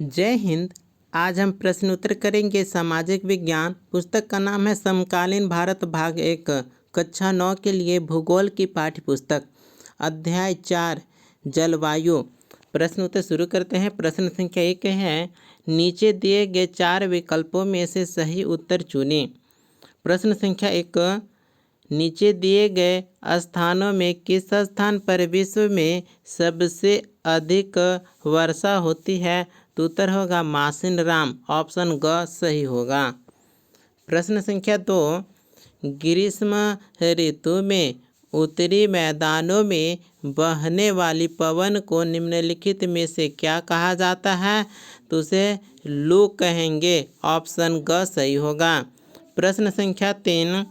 जय हिंद। आज हम प्रश्न उत्तर करेंगे सामाजिक विज्ञान। पुस्तक का नाम है समकालीन भारत भाग 1, कक्षा 9 के लिए भूगोल की पाठ्य पुस्तक, अध्याय 4 जलवायु। प्रश्न उत्तर शुरू करते हैं। प्रश्न संख्या 1 है, नीचे दिए गए 4 विकल्पों में से सही उत्तर चुनें। प्रश्न संख्या 1, नीचे दिए गए स्थानों में किस स्थान पर विश्व में सबसे अधिक वर्षा होती है? तो उत्तर होगा मासिनराम, ऑप्शन ग सही होगा। प्रश्न संख्या 2, ग्रीष्म ऋतु में उत्तरी मैदानों में बहने वाली पवन को निम्नलिखित में से क्या कहा जाता है? तो उसे लू कहेंगे, ऑप्शन ग सही होगा। प्रश्न संख्या 3,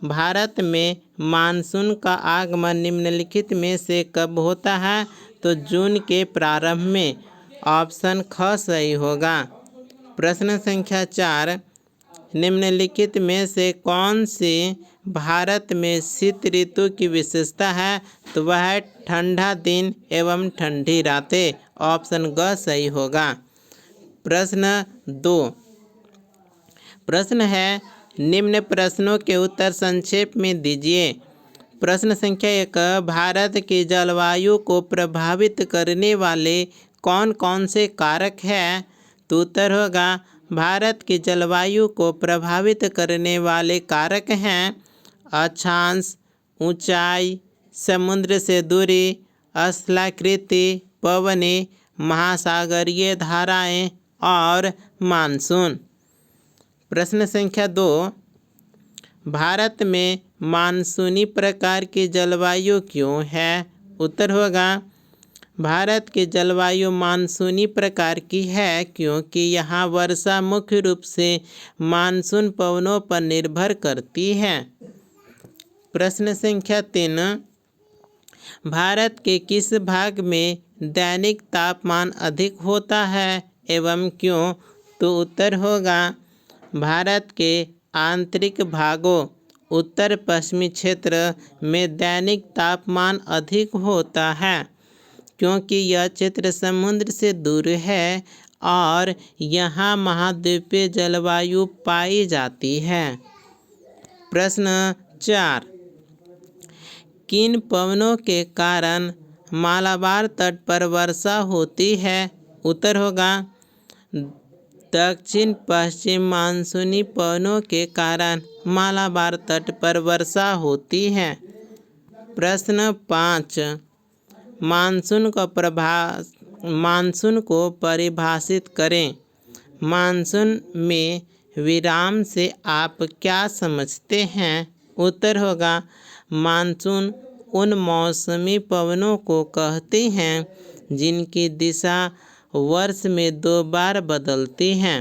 भारत में मानसून का आगमन निम्नलिखित में से कब होता है? तो जून के प्रारंभ में, ऑप्शन ख सही होगा। प्रश्न संख्या 4, निम्नलिखित में से कौन सी भारत में शीत ऋतु की विशेषता है? तो वह है ठंडा दिन एवं ठंडी रातें, ऑप्शन ग सही होगा। प्रश्न 2, प्रश्न है, निम्न प्रश्नों के उत्तर संक्षेप में दीजिए। प्रश्न संख्या 1, भारत की जलवायु को प्रभावित करने वाले कौन कौन से कारक हैं? तो उत्तर होगा, भारत की जलवायु को प्रभावित करने वाले कारक हैं अक्षांश, ऊंचाई, समुद्र से दूरी, स्थलाकृति, पवनें, महासागरीय धाराएं और मानसून। प्रश्न संख्या 2, भारत में मानसूनी प्रकार की जलवायु क्यों है? उत्तर होगा, भारत की जलवायु मानसूनी प्रकार की है क्योंकि यहाँ वर्षा मुख्य रूप से मानसून पवनों पर निर्भर करती है। प्रश्न संख्या 3, भारत के किस भाग में दैनिक तापमान अधिक होता है एवं क्यों? तो उत्तर होगा, भारत के आंतरिक भागों उत्तर पश्चिमी क्षेत्र में दैनिक तापमान अधिक होता है क्योंकि यह क्षेत्र समुद्र से दूर है और यहाँ महाद्वीपीय जलवायु पाई जाती है। प्रश्न 4, किन पवनों के कारण मालाबार तट पर वर्षा होती है? उत्तर होगा, दक्षिण पश्चिम मानसूनी पवनों के कारण मालाबार तट पर वर्षा होती है। प्रश्न 5, मानसून को परिभाषित करें। मानसून में विराम से आप क्या समझते हैं? उत्तर होगा, मानसून उन मौसमी पवनों को कहते हैं जिनकी दिशा वर्ष में 2 बार बदलती है।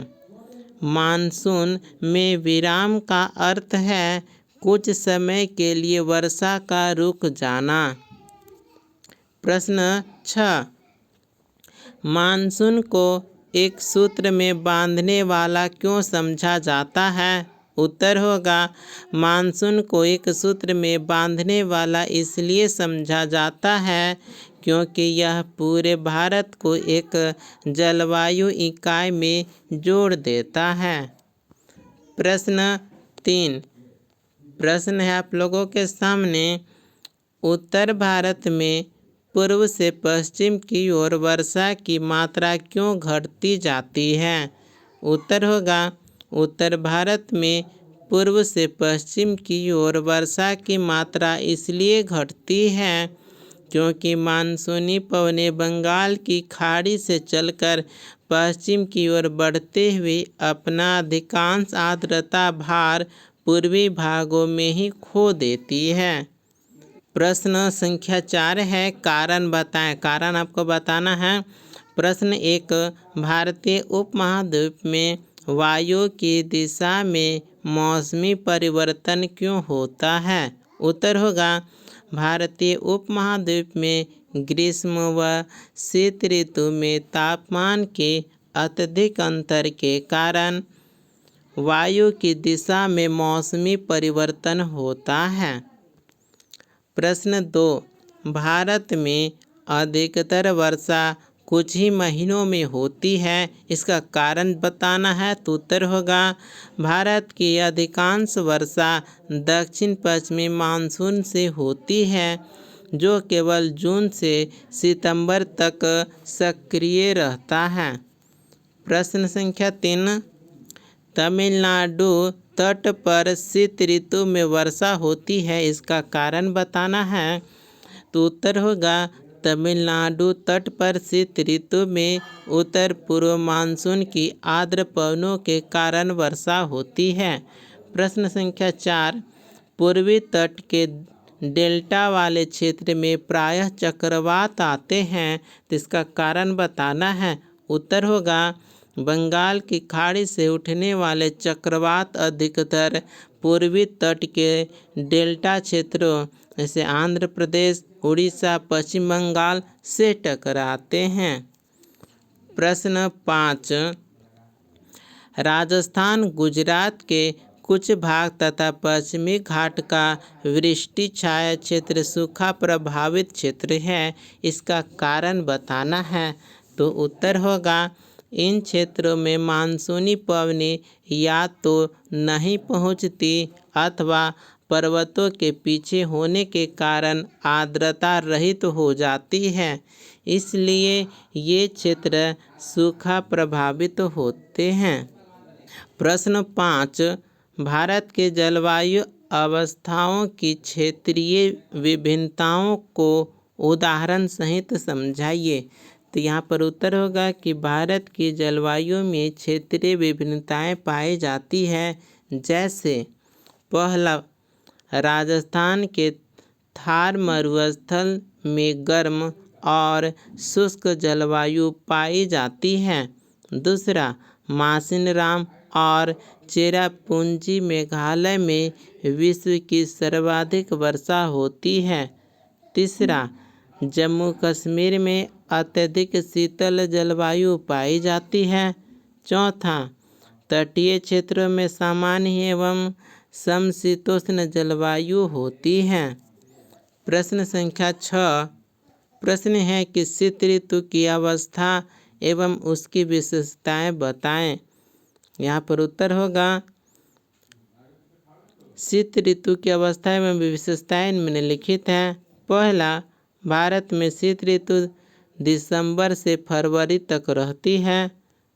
मानसून में विराम का अर्थ है कुछ समय के लिए वर्षा का रुक जाना। प्रश्न 6, मानसून को एक सूत्र में बांधने वाला क्यों समझा जाता है? उत्तर होगा, मानसून को एक सूत्र में बांधने वाला इसलिए समझा जाता है क्योंकि यह पूरे भारत को एक जलवायु इकाई में जोड़ देता है। प्रश्न 3, प्रश्न है आप लोगों के सामने, उत्तर भारत में पूर्व से पश्चिम की ओर वर्षा की मात्रा क्यों घटती जाती है? उत्तर होगा, उत्तर भारत में पूर्व से पश्चिम की ओर वर्षा की मात्रा इसलिए घटती है क्योंकि मानसूनी पवनें बंगाल की खाड़ी से चलकर पश्चिम की ओर बढ़ते हुए अपना अधिकांश आर्द्रता भार पूर्वी भागों में ही खो देती है। प्रश्न संख्या 4 है, कारण बताएं। कारण आपको बताना है। प्रश्न 1, भारतीय उपमहाद्वीप में वायु की दिशा में मौसमी परिवर्तन क्यों होता है? उत्तर होगा, भारतीय उपमहाद्वीप में ग्रीष्म व शीत ऋतु में तापमान के अत्यधिक अंतर के कारण वायु की दिशा में मौसमी परिवर्तन होता है। प्रश्न 2, भारत में अधिकतर वर्षा कुछ ही महीनों में होती है। इसका कारण बताना है तो उत्तर होगा भारत की अधिकांश वर्षा दक्षिण पश्चिमी मानसून से होती है, जो केवल जून से सितंबर तक सक्रिय रहता है। प्रश्न संख्या 3, तमिलनाडु तट पर शीत ऋतु में वर्षा होती है, इसका कारण बताना है तो उत्तर होगा तमिलनाडु तट पर शीत ऋतु में उत्तर पूर्व मानसून की आर्द्र पवनों के कारण वर्षा होती है। प्रश्न संख्या 4, पूर्वी तट के डेल्टा वाले क्षेत्र में प्रायः चक्रवात आते हैं, तो इसका कारण बताना है। उत्तर होगा बंगाल की खाड़ी से उठने वाले चक्रवात अधिकतर पूर्वी तट के डेल्टा क्षेत्रों जैसे आंध्र प्रदेश, उड़ीसा, पश्चिम बंगाल से टकराते हैं। प्रश्न 5, राजस्थान, गुजरात के कुछ भाग तथा पश्चिमी घाट का वृष्टि छाया क्षेत्र सूखा प्रभावित क्षेत्र है, इसका कारण बताना है तो उत्तर होगा इन क्षेत्रों में मानसूनी पवनें या तो नहीं पहुंचती अथवा पर्वतों के पीछे होने के कारण आर्द्रता रहित हो जाती है, इसलिए ये क्षेत्र सूखा प्रभावित होते हैं। प्रश्न 5, भारत के जलवायु अवस्थाओं की क्षेत्रीय विभिन्नताओं को उदाहरण सहित समझाइए। तो यहाँ पर उत्तर होगा कि भारत की जलवायु में क्षेत्रीय विभिन्नताएं पाई जाती है, जैसे पहला, राजस्थान के थार मरुस्थल में गर्म और शुष्क जलवायु पाई जाती है। दूसरा, मासिनराम और चेरापूंजी मेघालय में विश्व की सर्वाधिक वर्षा होती है। तीसरा, जम्मू कश्मीर में अत्यधिक शीतल जलवायु पाई जाती है। चौथा, तटीय क्षेत्रों में सामान्य एवं समशीतोष्ण जलवायु होती है। प्रश्न संख्या 6, प्रश्न है कि शीत ऋतु की अवस्था एवं उसकी विशेषताएं बताएं। यहाँ पर उत्तर होगा शीत ऋतु की अवस्था एवं विशेषताएं निम्नलिखित हैं। पहला, भारत में शीत ऋतु दिसंबर से फरवरी तक रहती है।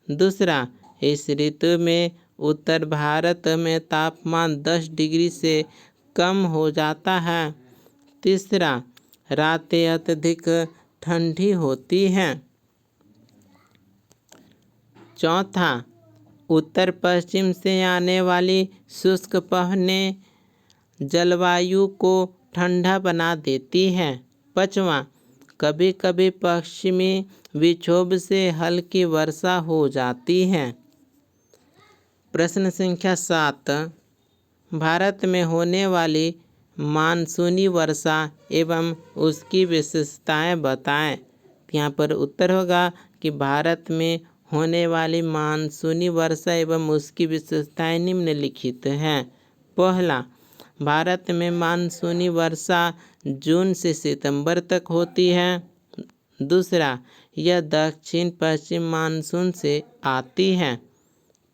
दूसरा, इस ऋतु में उत्तर भारत में तापमान 10 डिग्री से कम हो जाता है। तीसरा, रातें अत्यधिक ठंडी होती हैं। चौथा, उत्तर पश्चिम से आने वाली शुष्क पवनें जलवायु को ठंडा बना देती हैं। पाँचवां, कभी कभी पश्चिमी विक्षोभ से हल्की वर्षा हो जाती है। प्रश्न संख्या 7, भारत में होने वाली मानसूनी वर्षा एवं उसकी विशेषताएं बताएं। यहाँ पर उत्तर होगा कि भारत में होने वाली मानसूनी वर्षा एवं उसकी विशेषताएं निम्नलिखित हैं। पहला, भारत में मानसूनी वर्षा जून से सितंबर तक होती है। दूसरा, यह दक्षिण पश्चिम मानसून से आती है।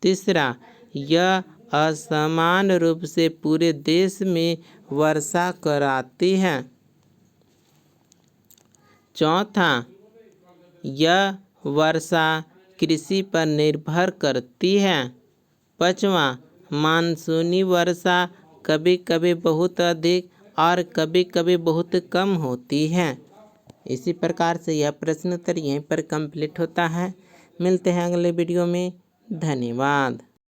तीसरा, यह असमान रूप से पूरे देश में वर्षा कराती है। चौथा, यह वर्षा कृषि पर निर्भर करती है। पाँचवां, मानसूनी वर्षा कभी कभी बहुत अधिक और कभी कभी बहुत कम होती है। इसी प्रकार से यह प्रश्न उत्तर यहीं पर कंप्लीट होता है। मिलते हैं अगले वीडियो में। धन्यवाद।